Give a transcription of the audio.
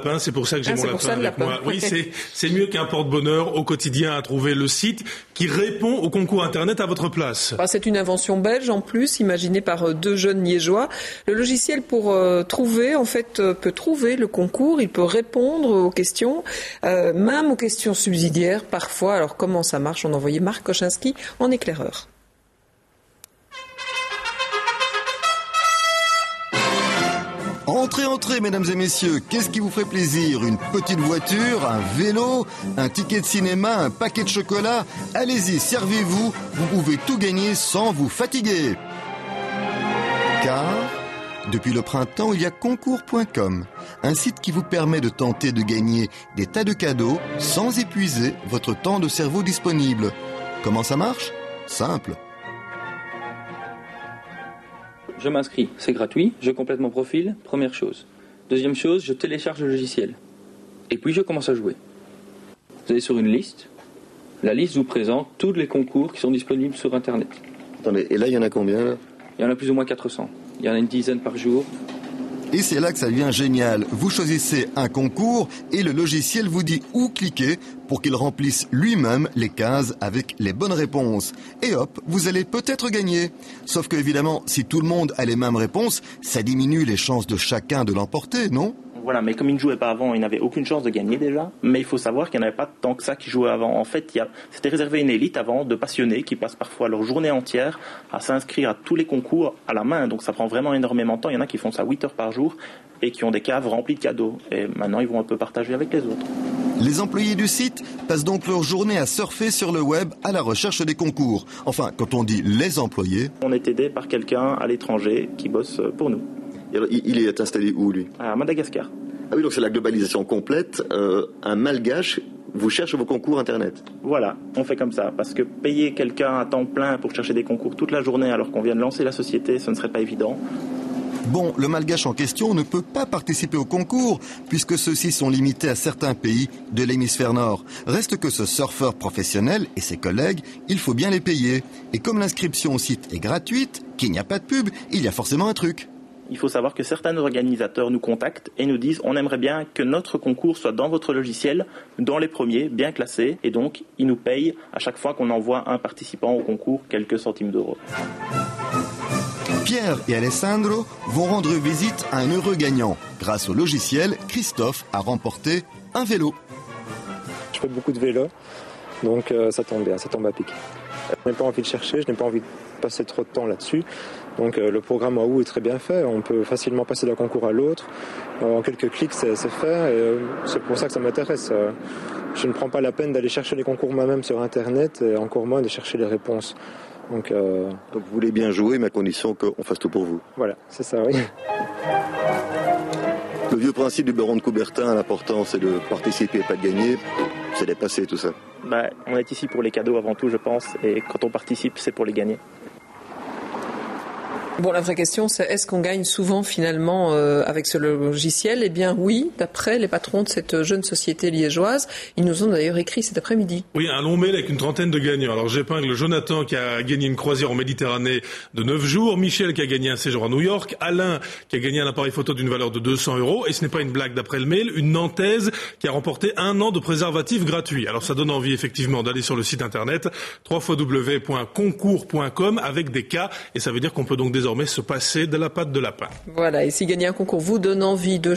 C'est pour ça que j'ai mon lapin avec moi. Oui, c'est mieux qu'un porte-bonheur au quotidien à trouver le site qui répond au concours Internet à votre place. C'est une invention belge en plus, imaginée par 2 jeunes liégeois. Le logiciel peut trouver le concours, il peut répondre aux questions, même aux questions subsidiaires parfois. Alors comment ça marche? On a envoyé Marc Kochinski en éclaireur. Entrez, mesdames et messieurs, qu'est-ce qui vous ferait plaisir? Une petite voiture, un vélo, un ticket de cinéma, un paquet de chocolat? Allez-y, servez-vous, vous pouvez tout gagner sans vous fatiguer. Car, depuis le printemps, il y a concours.com, un site qui vous permet de tenter de gagner des tas de cadeaux sans épuiser votre temps de cerveau disponible. Comment ça marche? Simple. Je m'inscris, c'est gratuit, je complète mon profil, première chose. Deuxième chose, je télécharge le logiciel. Et puis je commence à jouer. Vous allez sur une liste. La liste vous présente tous les concours qui sont disponibles sur Internet. Attendez, et là il y en a combien là? Il y en a plus ou moins 400. Il y en a une dizaine par jour. Et c'est là que ça devient génial. Vous choisissez un concours et le logiciel vous dit où cliquer pour qu'il remplisse lui-même les cases avec les bonnes réponses. Et hop, vous allez peut-être gagner. Sauf que évidemment, si tout le monde a les mêmes réponses, ça diminue les chances de chacun de l'emporter, non ? Voilà, mais comme ils ne jouaient pas avant, ils n'avaient aucune chance de gagner déjà. Mais il faut savoir qu'il n'y en avait pas tant que ça qui jouaient avant. En fait, c'était réservé à une élite avant de passionnés qui passent parfois leur journée entière à s'inscrire à tous les concours à la main. Donc ça prend vraiment énormément de temps. Il y en a qui font ça 8 heures par jour et qui ont des caves remplies de cadeaux. Et maintenant, ils vont un peu partager avec les autres. Les employés du site passent donc leur journée à surfer sur le web à la recherche des concours. Enfin, quand on dit les employés... On est aidé par quelqu'un à l'étranger qui bosse pour nous. Alors, il est installé où, lui? À Madagascar. Ah oui, donc c'est la globalisation complète. Un malgache vous cherche vos concours Internet. Voilà, on fait comme ça. Parce que payer quelqu'un à temps plein pour chercher des concours toute la journée alors qu'on vient de lancer la société, ce ne serait pas évident. Bon, le malgache en question ne peut pas participer au concours puisque ceux-ci sont limités à certains pays de l'hémisphère nord. Reste que ce surfeur professionnel et ses collègues, il faut bien les payer. Et comme l'inscription au site est gratuite, qu'il n'y a pas de pub, il y a forcément un truc. Il faut savoir que certains organisateurs nous contactent et nous disent on aimerait bien que notre concours soit dans votre logiciel, dans les premiers, bien classés, et donc ils nous payent à chaque fois qu'on envoie un participant au concours quelques centimes d'euros. Pierre et Alessandro vont rendre visite à un heureux gagnant. Grâce au logiciel, Christophe a remporté un vélo. Je fais beaucoup de vélo, donc ça tombe bien, ça tombe à pic. Je n'ai pas envie de chercher, je n'ai pas envie de passer trop de temps là-dessus. Donc le programme Wahoo est très bien fait, on peut facilement passer d'un concours à l'autre. En quelques clics, c'est fait, et c'est pour ça que ça m'intéresse. Je ne prends pas la peine d'aller chercher les concours moi-même sur Internet, et encore moins de chercher les réponses. Donc vous voulez bien jouer, mais à condition qu'on fasse tout pour vous. Voilà, c'est ça, oui. Le vieux principe du baron de Coubertin, l'important c'est de participer et pas de gagner, c'est dépassé tout ça. On est ici pour les cadeaux avant tout, je pense, et quand on participe, c'est pour les gagner. Bon, la vraie question, c'est est-ce qu'on gagne souvent finalement avec ce logiciel? Eh bien oui, d'après les patrons de cette jeune société liégeoise. Ils nous ont d'ailleurs écrit cet après-midi. Oui, un long mail avec une trentaine de gagnants. Alors j'épingle Jonathan qui a gagné une croisière en Méditerranée de 9 jours, Michel qui a gagné un séjour à New York, Alain qui a gagné un appareil photo d'une valeur de 200 €, et ce n'est pas une blague d'après le mail, une Nantaise qui a remporté 1 an de préservatif gratuit. Alors ça donne envie effectivement d'aller sur le site internet www.concours.com avec des cas, et ça veut dire qu'on peut donc désormais se passer de la patte de lapin. Voilà, et si gagner un concours vous donne envie de